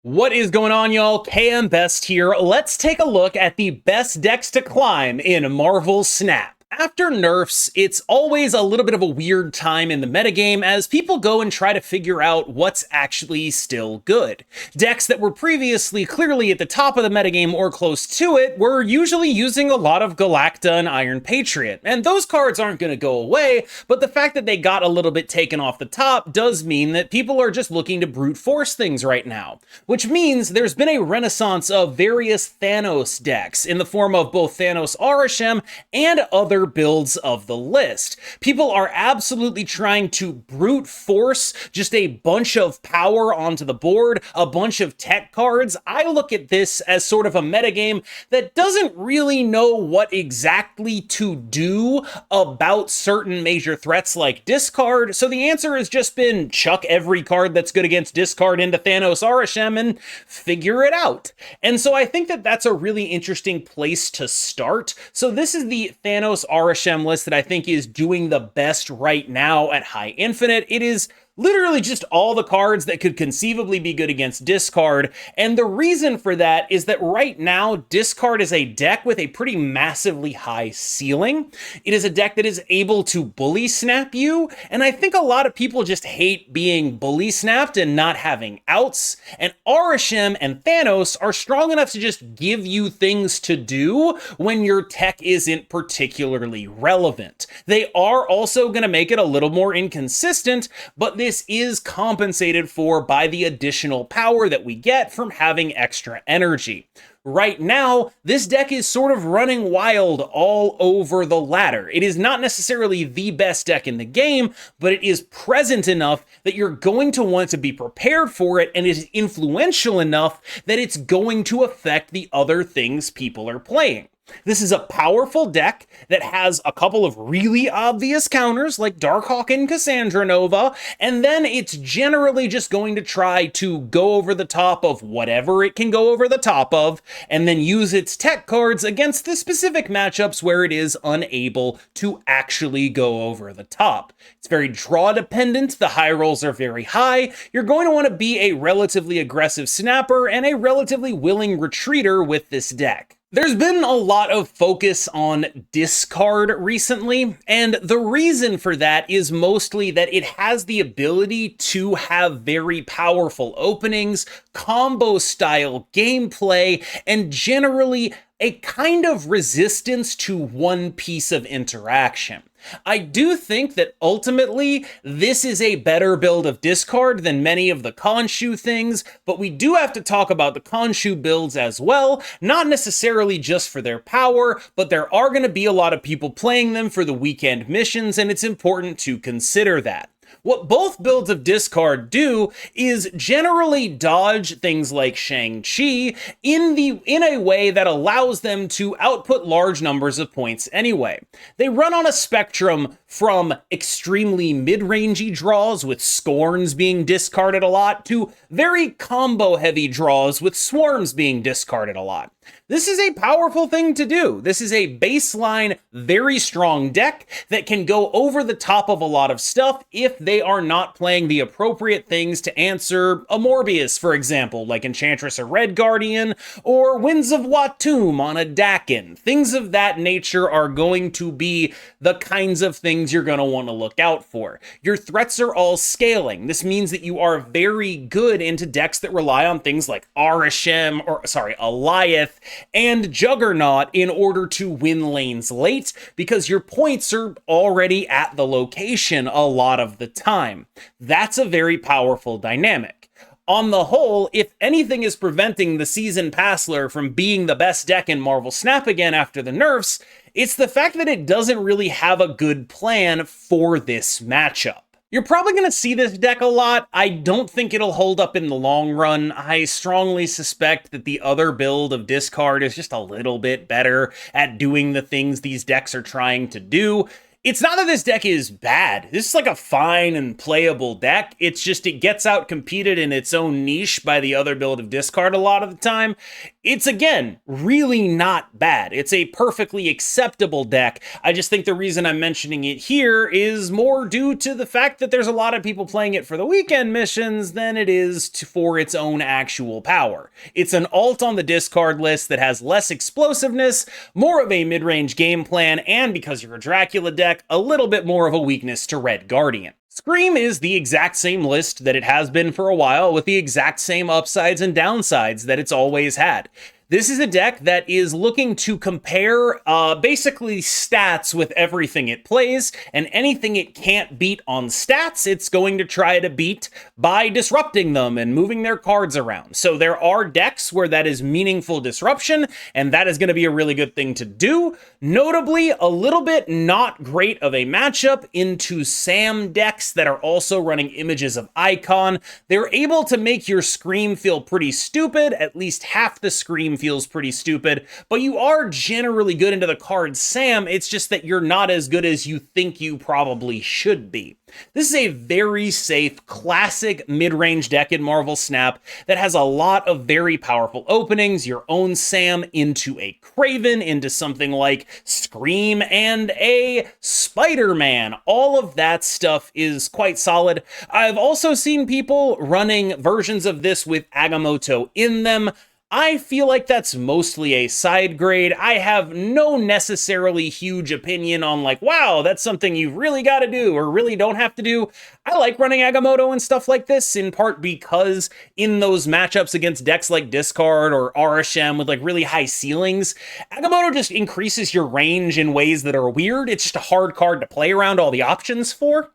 What is going on, y'all? KMBest here. Let's take a look at the best decks to climb in Marvel Snap. After nerfs, it's always a little bit of a weird time in the metagame as people go and try to figure out what's actually still good. Decks that were previously clearly at the top of the metagame or close to it were usually using a lot of Galacta and Iron Patriot, and those cards aren't going to go away, but the fact that they got a little bit taken off the top does mean that people are just looking to brute force things right now, which means there's been a renaissance of various Thanos decks in the form of both Thanos Arishem and other builds of the list. People are absolutely trying to brute force just a bunch of power onto the board, a bunch of tech cards. I look at this as sort of a metagame that doesn't really know what exactly to do about certain major threats like discard, so the answer has just been chuck every card that's good against discard into Thanos Arishem and figure it out. And so I think that that's a really interesting place to start. So this is the Thanos Arishem list that I think is doing the best right now at High Infinite. It is literally just all the cards that could conceivably be good against discard, and the reason for that is that right now, discard is a deck with a pretty massively high ceiling. It is a deck that is able to bully snap you, and I think a lot of people just hate being bully snapped and not having outs, and Arishem and Thanos are strong enough to just give you things to do when your tech isn't particularly relevant. They are also going to make it a little more inconsistent, but this is compensated for by the additional power that we get from having extra energy. Right now, this deck is sort of running wild all over the ladder. It is not necessarily the best deck in the game, but it is present enough that you're going to want to be prepared for it, and it is influential enough that it's going to affect the other things people are playing. This is a powerful deck that has a couple of really obvious counters like Darkhawk and Cassandra Nova, and then it's generally just going to try to go over the top of whatever it can go over the top of, and then use its tech cards against the specific matchups where it is unable to actually go over the top. It's very draw dependent, the high rolls are very high, you're going to want to be a relatively aggressive snapper and a relatively willing retreater with this deck. There's been a lot of focus on discard recently, and the reason for that is mostly that it has the ability to have very powerful openings, combo style gameplay, and generally a kind of resistance to one piece of interaction. I do think that ultimately this is a better build of discard than many of the Khonshu things, but we do have to talk about the Khonshu builds as well, not necessarily just for their power, but there are going to be a lot of people playing them for the weekend missions, and it's important to consider that. What both builds of discard do is generally dodge things like Shang-Chi in a way that allows them to output large numbers of points anyway. They run on a spectrum from extremely mid-rangey draws with Scorns being discarded a lot to very combo-heavy draws with Swarms being discarded a lot. This is a powerful thing to do. This is a baseline, very strong deck that can go over the top of a lot of stuff if they are not playing the appropriate things to answer a Morbius, for example, like Enchantress or Red Guardian, or Winds of Watum on a Dakin. Things of that nature are going to be the kinds of things you're going to want to look out for. Your threats are all scaling. This means that you are very good into decks that rely on things like Arishem, Alioth, and Juggernaut in order to win lanes late, because your points are already at the location a lot of the time. That's a very powerful dynamic. On the whole, if anything is preventing the Seasonpassler from being the best deck in Marvel Snap again after the nerfs, it's the fact that it doesn't really have a good plan for this matchup. You're probably going to see this deck a lot. I don't think it'll hold up in the long run. I strongly suspect that the other build of discard is just a little bit better at doing the things these decks are trying to do. It's not that this deck is bad. This is like a fine and playable deck. It's just it gets out competed in its own niche by the other build of discard a lot of the time. It's, again, really not bad. It's a perfectly acceptable deck. I just think the reason I'm mentioning it here is more due to the fact that there's a lot of people playing it for the weekend missions than it is for its own actual power. It's an alt on the discard list that has less explosiveness, more of a mid-range game plan, and because you're a Dracula deck, a little bit more of a weakness to Red Guardian. Scream is the exact same list that it has been for a while, with the exact same upsides and downsides that it's always had. This is a deck that is looking to compare basically stats with everything it plays, and anything it can't beat on stats, it's going to try to beat by disrupting them and moving their cards around. So there are decks where that is meaningful disruption, and that is going to be a really good thing to do. Notably, a little bit not great of a matchup into Sam decks that are also running images of Icon. They're able to make your Scream feel pretty stupid, at least half the Scream feels pretty stupid, but you are generally good into the card Sam. It's just that you're not as good as you think you probably should be. This is a very safe, classic mid-range deck in Marvel Snap that has a lot of very powerful openings. Your own Sam into a Kraven, into something like Scream and a Spider-Man. All of that stuff is quite solid. I've also seen people running versions of this with Agamotto in them. I feel like that's mostly a side grade. I have no necessarily huge opinion on like, wow, that's something you've really got to do or really don't have to do. I like running Agamotto and stuff like this, in part because in those matchups against decks like Discard or Arishem with like really high ceilings, Agamotto just increases your range in ways that are weird. It's just a hard card to play around all the options for.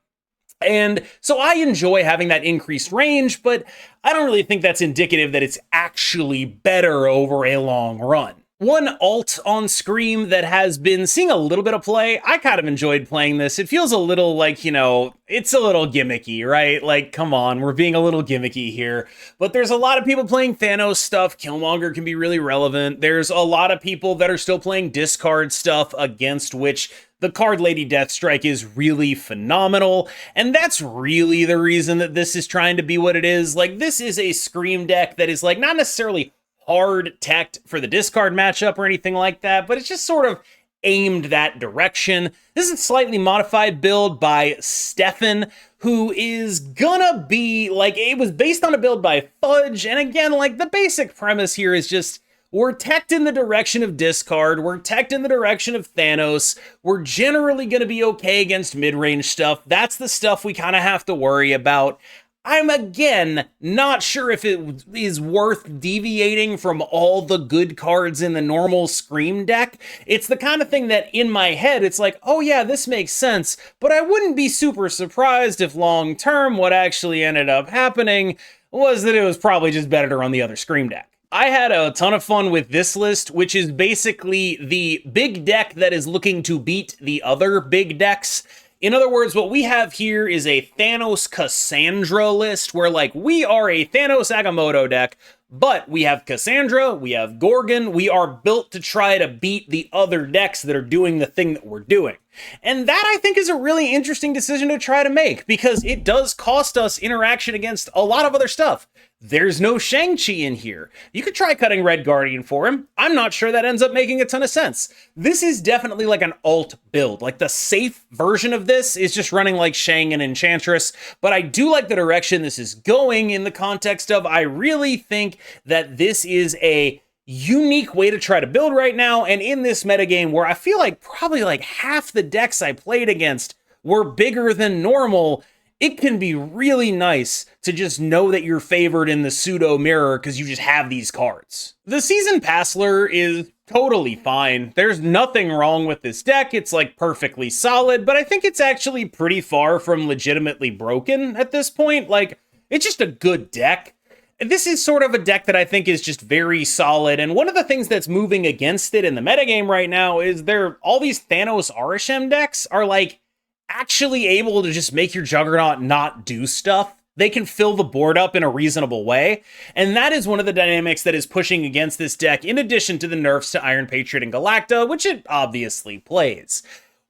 And so I enjoy having that increased range, but I don't really think that's indicative that it's actually better over a long run. One alt on Scream that has been seeing a little bit of play, I kind of enjoyed playing this. It feels a little like, it's a little gimmicky, right? Like, come on, we're being a little gimmicky here. But there's a lot of people playing Thanos stuff. Killmonger can be really relevant. There's a lot of people that are still playing discard stuff against which the card Lady Deathstrike is really phenomenal, and that's really the reason that this is trying to be what it is. Like, this is a Scream deck that is, like, not necessarily hard-teched for the discard matchup or anything like that, but it's just sort of aimed that direction. This is a slightly modified build by Stefan, who is gonna be, like, it was based on a build by Fudge, and again, like, the basic premise here is just, we're teched in the direction of discard, we're teched in the direction of Thanos, we're generally going to be okay against mid-range stuff. That's the stuff we kind of have to worry about. I'm, again, not sure if it is worth deviating from all the good cards in the normal Scream deck. It's the kind of thing that, in my head, it's like, oh yeah, this makes sense, but I wouldn't be super surprised if long-term what actually ended up happening was that it was probably just better to run the other Scream deck. I had a ton of fun with this list, which is basically the big deck that is looking to beat the other big decks. In other words, what we have here is a Thanos Cassandra list, where, like, we are a Thanos Agamotto deck, but we have Cassandra, we have Gorgon, we are built to try to beat the other decks that are doing the thing that we're doing. And that, I think, is a really interesting decision to try to make, because it does cost us interaction against a lot of other stuff. There's no Shang-Chi in here. You could try cutting Red Guardian for him. I'm not sure that ends up making a ton of sense. This is definitely like an alt build. Like, the safe version of this is just running like Shang and Enchantress, but I do like the direction this is going in the context of I really think that this is a unique way to try to build right now, and in this metagame where I feel like probably like half the decks I played against were bigger than normal, it can be really nice to just know that you're favored in the pseudo mirror because you just have these cards. The Seasonpassler is totally fine. There's nothing wrong with this deck. It's like perfectly solid, but I think it's actually pretty far from legitimately broken at this point. Like, it's just a good deck. This is sort of a deck that I think is just very solid, and one of the things that's moving against it in the metagame right now is all these Thanos Arishem decks are like actually able to just make your Juggernaut not do stuff. They can fill the board up in a reasonable way, and that is one of the dynamics that is pushing against this deck, in addition to the nerfs to Iron Patriot and Galacta, which it obviously plays.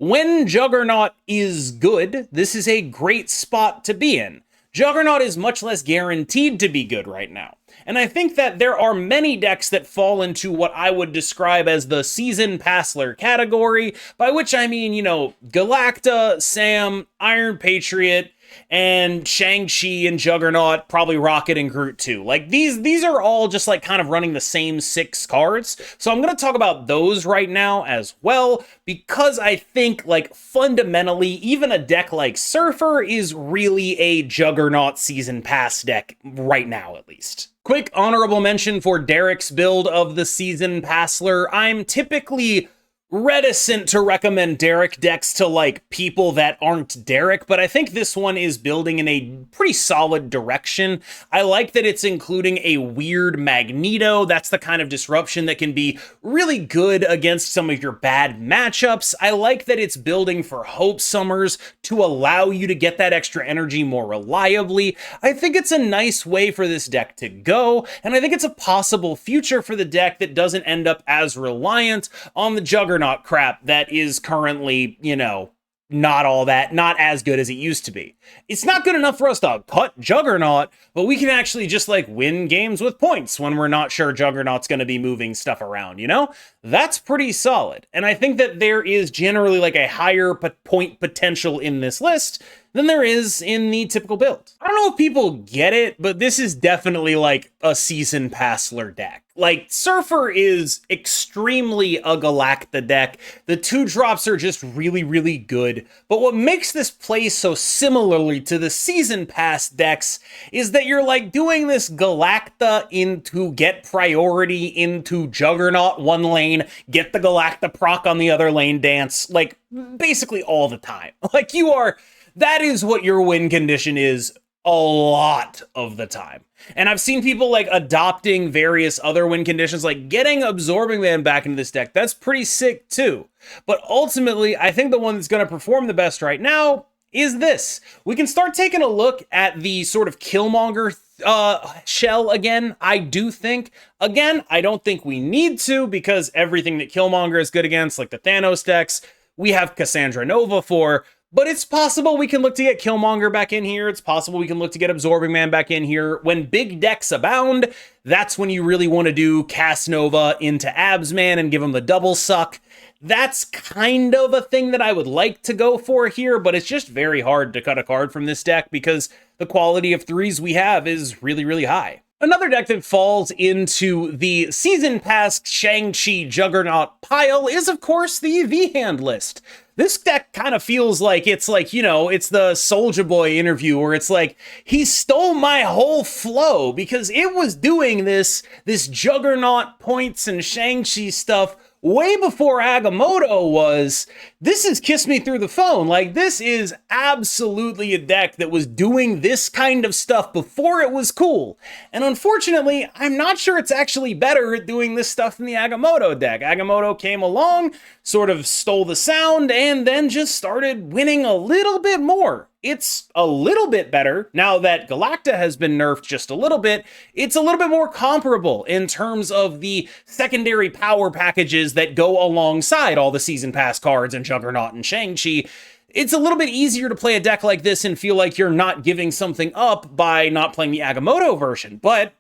When Juggernaut is good, this is a great spot to be in. Juggernaut is much less guaranteed to be good right now. And I think that there are many decks that fall into what I would describe as the Seasonpassler category, by which I mean, Galacta, Sam, Iron Patriot, and Shang-Chi and Juggernaut, probably Rocket and Groot too. Like these are all just like kind of running the same 6 cards. So I'm going to talk about those right now as well, because I think like fundamentally, even a deck like Surfer is really a Juggernaut Season Pass deck right now, at least. Quick honorable mention for Derek's build of the Seasonpassler. I'm typically reticent to recommend Derek decks to like people that aren't Derek, but I think this one is building in a pretty solid direction. I like that it's including a weird Magneto. That's the kind of disruption that can be really good against some of your bad matchups. I like that it's building for Hope Summers to allow you to get that extra energy more reliably. I think it's a nice way for this deck to go, and I think it's a possible future for the deck that doesn't end up as reliant on the Juggernaut crap that is currently, not as good as it used to be. It's not good enough for us to cut Juggernaut, but we can actually just like win games with points when we're not sure Juggernaut's going to be moving stuff around, That's pretty solid. And I think that there is generally like a higher point potential in this list than there is in the typical build. I don't know if people get it, but this is definitely like a Seasonpassler deck. Like, Surfer is extremely a Galacta deck. The 2-drops are just really, really good. But what makes this play so similarly to the Season Pass decks is that you're like doing this Galacta into get priority into Juggernaut one lane, get the Galacta proc on the other lane dance, like basically all the time. Like that is what your win condition is a lot of the time. And I've seen people like adopting various other win conditions, like getting Absorbing Man back into this deck. That's pretty sick too. But ultimately, I think the one that's going to perform the best right now is this. We can start taking a look at the sort of Killmonger shell again. I do think, again, I don't think we need to, because everything that Killmonger is good against, like the Thanos decks, we have Cassandra Nova for. But it's possible we can look to get Killmonger back in here. It's possible we can look to get Absorbing Man back in here. When big decks abound, that's when you really want to do Cass Nova into Absman and give him the double suck. That's kind of a thing that I would like to go for here, but it's just very hard to cut a card from this deck because the quality of 3s we have is really, really high. Another deck that falls into the Season Pass Shang-Chi Juggernaut pile is, of course, the V-Hand list. This deck kind of feels like it's like, it's the Soulja Boy interview where it's like, he stole my whole flow because it was doing this Juggernaut points and Shang-Chi stuff way before Agamotto was. This is Kiss Me Through the Phone. Like, this is absolutely a deck that was doing this kind of stuff before it was cool. And unfortunately, I'm not sure it's actually better at doing this stuff than the Agamotto deck. Agamotto came along, sort of stole the sound, and then just started winning a little bit more. It's a little bit better. Now that Galacta has been nerfed just a little bit, it's a little bit more comparable in terms of the secondary power packages that go alongside all the Season Pass cards and Juggernaut and Shang-Chi. It's a little bit easier to play a deck like this and feel like you're not giving something up by not playing the Agamotto version, but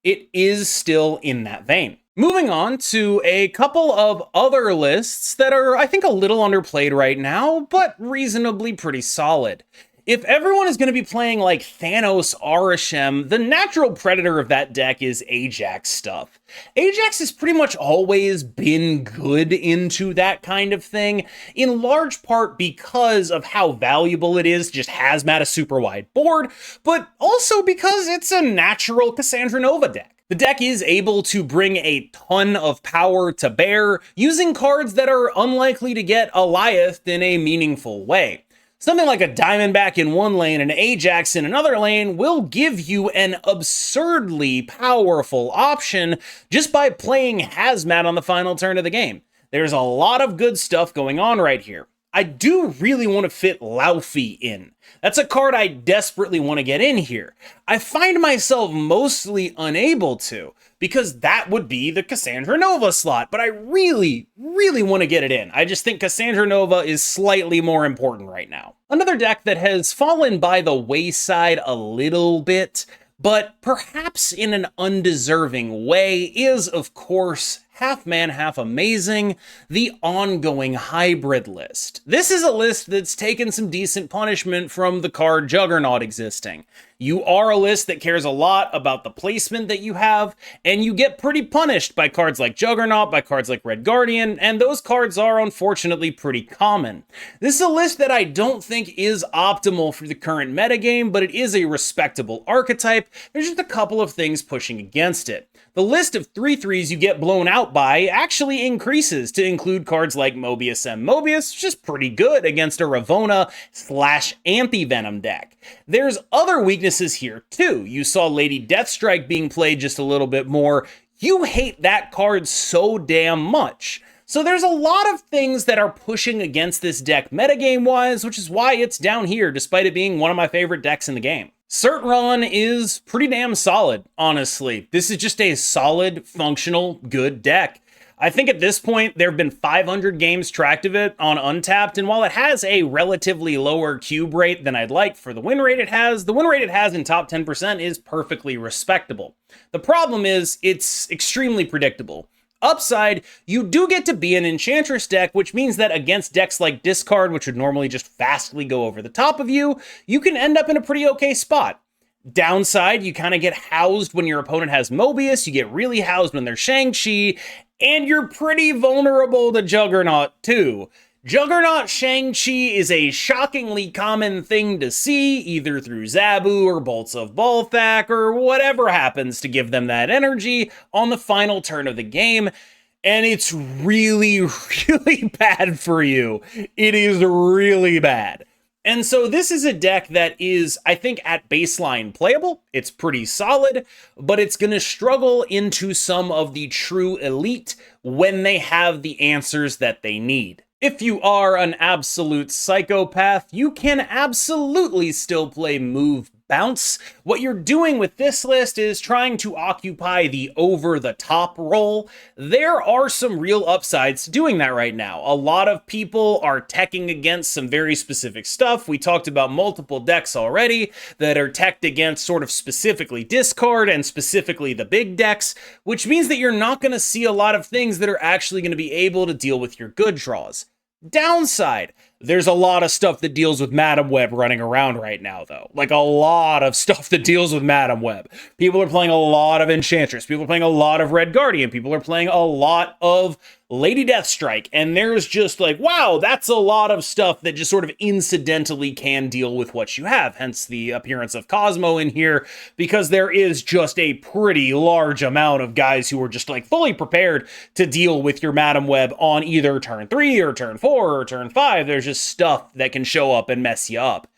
it is still in that vein. Moving on to a couple of other lists that are, I think, a little underplayed right now, but reasonably pretty solid. If everyone is going to be playing like Thanos Arishem, the natural predator of that deck is Ajax stuff. Ajax has pretty much always been good into that kind of thing, in large part because of how valuable it is to just hazmat a super wide board, but also because it's a natural Cassandra Nova deck. The deck is able to bring a ton of power to bear using cards that are unlikely to get Alioth in a meaningful way. Something like a Diamondback in one lane and Ajax in another lane will give you an absurdly powerful option just by playing Hazmat on the final turn of the game. There's a lot of good stuff going on right here. I do really want to fit Laufey in. That's a card I desperately want to get in here. I find myself mostly unable to, because that would be the Cassandra Nova slot, but I really want to get it in. I just think Cassandra Nova is slightly more important right now. Another deck that has fallen by the wayside a little bit, but perhaps in an undeserving way, is, of course, half man, half amazing, the ongoing hybrid list. This is a list that's taken some decent punishment from the card Juggernaut existing. You are a list that cares a lot about the placement that you have, and you get pretty punished by cards like Juggernaut, by cards like Red Guardian, and those cards are unfortunately pretty common. This is a list that I don't think is optimal for the current metagame, but it is a respectable archetype. There's just a couple of things pushing against it. The list of 3/3s you get blown out by actually increases to include cards like Mobius M. Mobius, which is pretty good against a Ravonna / Anti-Venom deck. There's other weaknesses here too. You saw Lady Deathstrike being played just a little bit more. You hate that card so damn much. So there's a lot of things that are pushing against this deck metagame-wise, which is why it's down here, despite it being one of my favorite decks in the game. Surtron is pretty damn solid, honestly. This is just a solid, functional, good deck. I think at this point, there have been 500 games tracked of it on Untapped, and while it has a relatively lower cube rate than I'd like for the win rate it has, the win rate it has in top 10% is perfectly respectable. The problem is, it's extremely predictable. Upside, you do get to be an Enchantress deck, which means that against decks like Discard, which would normally just fastly go over the top of you, you can end up in a pretty okay spot. Downside, you kind of get housed when your opponent has Mobius, you get really housed when they're Shang-Chi, and you're pretty vulnerable to Juggernaut too. Juggernaut Shang-Chi is a shockingly common thing to see, either through Zabu or Bolts of Balthak or whatever happens to give them that energy on the final turn of the game, and it's really bad for you. It is really bad. And so this is a deck that is, I think, at baseline playable. It's pretty solid, but it's going to struggle into some of the true elite when they have the answers that they need. If you are an absolute psychopath, you can absolutely still play Move Bounce. What you're doing with this list is trying to occupy the over-the-top role. There are some real upsides to doing that right now. A lot of people are teching against some very specific stuff. We talked about multiple decks already that are teched against sort of specifically Discard and specifically the big decks, which means that you're not going to see a lot of things that are actually going to be able to deal with your good draws. Downside, there's a lot of stuff that deals with Madam Web running around right now, though. Like, a lot of stuff that deals with Madam Web. People are playing a lot of Enchantress. People are playing a lot of Red Guardian. People are playing a lot of Lady Deathstrike. And there's just like, wow, that's a lot of stuff that just sort of incidentally can deal with what you have. Hence the appearance of Cosmo in here, because there is just a pretty large amount of guys who are just like fully prepared to deal with your Madam Web on either turn 3 or turn 4 or turn 5. There's just stuff that can show up and mess you up.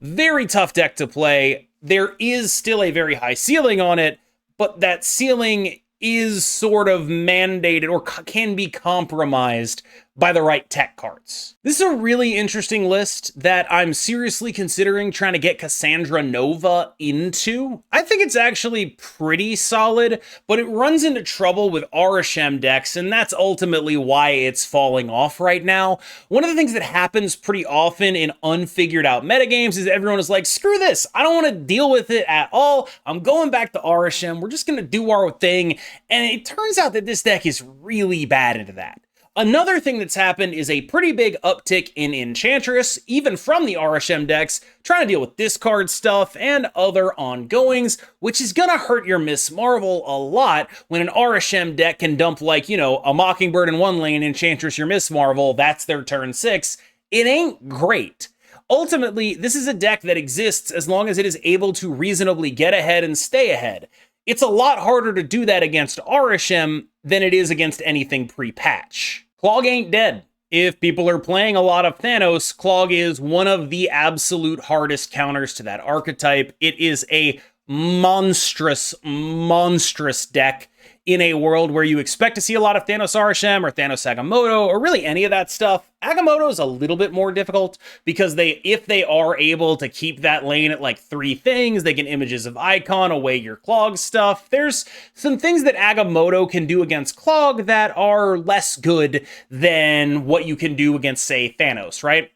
Very tough deck to play. There is still a very high ceiling on it, but that ceiling is sort of mandated or can be compromised by the right tech cards. This is a really interesting list that I'm seriously considering trying to get Cassandra Nova into. I think it's actually pretty solid, but it runs into trouble with Arishem decks, and that's ultimately why it's falling off right now. One of the things that happens pretty often in unfigured out metagames is everyone is like, screw this, I don't want to deal with it at all. I'm going back to Arishem, we're just going to do our thing, and it turns out that this deck is really bad into that. Another thing that's happened is a pretty big uptick in Enchantress, even from the Arishem decks, trying to deal with discard stuff and other ongoings, which is gonna hurt your Miss Marvel a lot when an Arishem deck can dump like, you know, a Mockingbird in one lane, Enchantress your Miss Marvel, that's their turn 6. It ain't great. Ultimately, this is a deck that exists as long as it is able to reasonably get ahead and stay ahead. It's a lot harder to do that against Arishem than it is against anything pre-patch. Clog ain't dead. If people are playing a lot of Thanos, Clog is one of the absolute hardest counters to that archetype. It is a monstrous, monstrous deck in a world where you expect to see a lot of Thanos Arishem or Thanos Agamotto or really any of that stuff. Agamotto is a little bit more difficult because if they are able to keep that lane at like 3 things, they can images of Icon away your Clog stuff. There's some things that Agamotto can do against Clog that are less good than what you can do against, say, Thanos, right?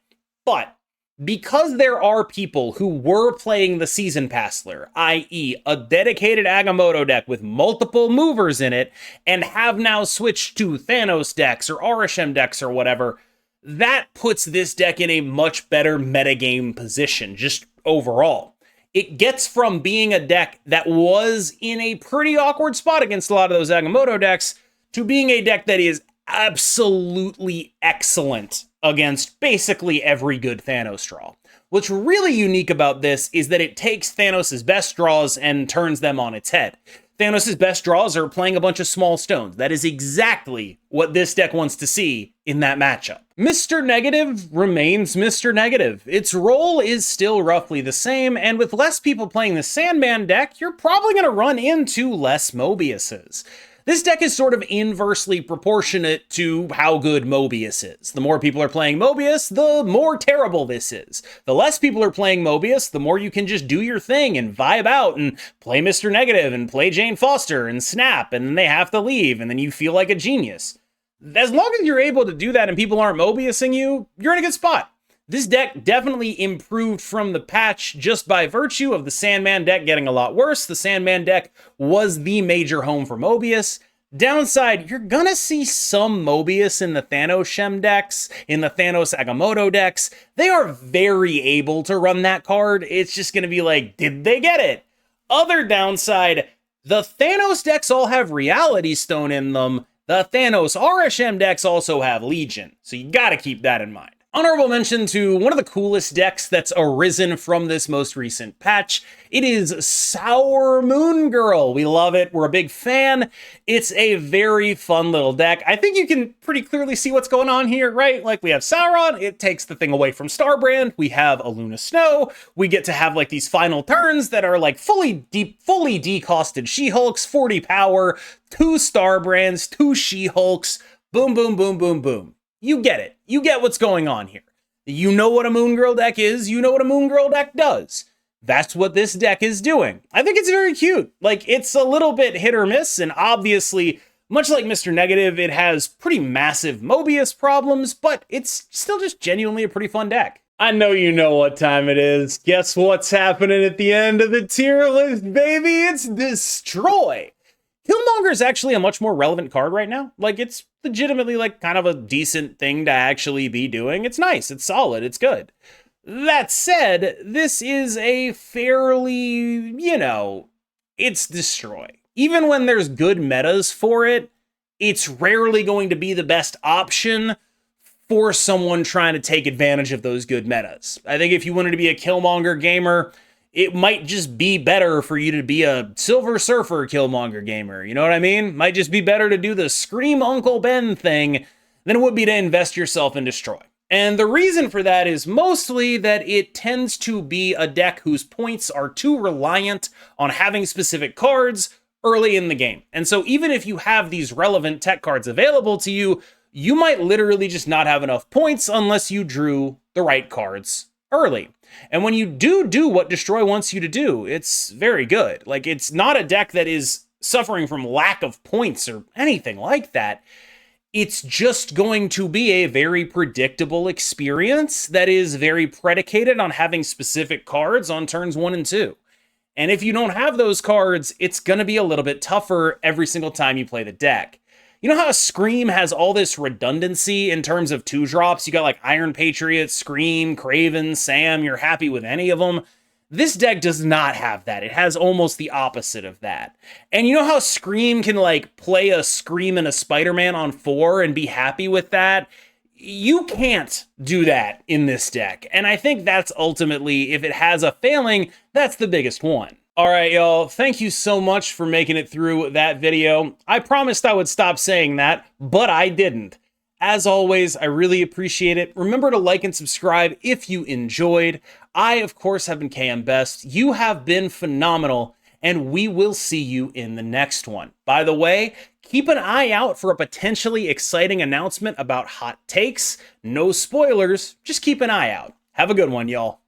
But because there are people who were playing the Seasonpassler, i.e. a dedicated Agamotto deck with multiple movers in it, and have now switched to Thanos decks or Arishem decks or whatever, that puts this deck in a much better metagame position, just overall. It gets from being a deck that was in a pretty awkward spot against a lot of those Agamotto decks to being a deck that is absolutely excellent against basically every good Thanos draw. What's really unique about this is that it takes Thanos' best draws and turns them on its head. Thanos' best draws are playing a bunch of small stones. That is exactly what this deck wants to see in that matchup. Mr. Negative remains Mr. Negative. Its role is still roughly the same, and with less people playing the Sandman deck, you're probably going to run into less Mobiuses. This deck is sort of inversely proportionate to how good Mobius is. The more people are playing Mobius, the more terrible this is. The less people are playing Mobius, the more you can just do your thing and vibe out and play Mr. Negative and play Jane Foster and snap, and then they have to leave, and then you feel like a genius. As long as you're able to do that and people aren't Mobiusing you, you're in a good spot. This deck definitely improved from the patch just by virtue of the Sandman deck getting a lot worse. The Sandman deck was the major home for Mobius. Downside, you're gonna see some Mobius in the Thanos Shem decks, in the Thanos Agamotto decks. They are very able to run that card. It's just gonna be like, did they get it? Other downside, the Thanos decks all have Reality Stone in them. The Thanos Arishem decks also have Legion, so you gotta keep that in mind. Honorable mention to one of the coolest decks that's arisen from this most recent patch. It is Sour Moon Girl. We love it. We're a big fan. It's a very fun little deck. I think you can pretty clearly see what's going on here, right? Like, we have Sauron. It takes the thing away from Starbrand. We have a Luna Snow. We get to have like these final turns that are like fully decosted She-Hulks, 40 power, 2 Starbrands, 2 She-Hulks. Boom, boom, boom, boom, boom. You get it. You get what's going on here. You know what a Moon Girl deck is. You know what a Moon Girl deck does. That's what this deck is doing. I think it's very cute. Like, it's a little bit hit or miss, and obviously, much like Mr. Negative, it has pretty massive Mobius problems, but it's still just genuinely a pretty fun deck. I know you know what time it is. Guess what's happening at the end of the tier list, baby? It's Destroy. Killmonger is actually a much more relevant card right now. Like, it's legitimately like kind of a decent thing to actually be doing. It's nice, it's solid, it's good. That said, this is a fairly, it's Destroy. Even when there's good metas for it, it's rarely going to be the best option for someone trying to take advantage of those good metas. I think if you wanted to be a Killmonger gamer, it might just be better for you to be a Silver Surfer Killmonger gamer. You know what I mean? Might just be better to do the Scream Uncle Ben thing than it would be to invest yourself in Destroy. And the reason for that is mostly that it tends to be a deck whose points are too reliant on having specific cards early in the game. And so even if you have these relevant tech cards available to you, you might literally just not have enough points unless you drew the right cards early. And when you do what Destroy wants you to do, it's very good. Like, it's not a deck that is suffering from lack of points or anything like that. It's just going to be a very predictable experience that is very predicated on having specific cards on turns 1 and 2. And if you don't have those cards, it's going to be a little bit tougher every single time you play the deck. You know how Scream has all this redundancy in terms of 2-drops? You got like Iron Patriot, Scream, Kraven, Sam, you're happy with any of them. This deck does not have that. It has almost the opposite of that. And you know how Scream can like play a Scream and a Spider-Man on 4 and be happy with that? You can't do that in this deck. And I think that's ultimately, if it has a failing, that's the biggest one. All right, y'all, thank you so much for making it through that video. I promised I would stop saying that, but I didn't. As always, I really appreciate it. Remember to like and subscribe if you enjoyed. I, of course, have been KMBest. You have been phenomenal, and we will see you in the next one. By the way, keep an eye out for a potentially exciting announcement about hot takes. No spoilers, just keep an eye out. Have a good one, y'all.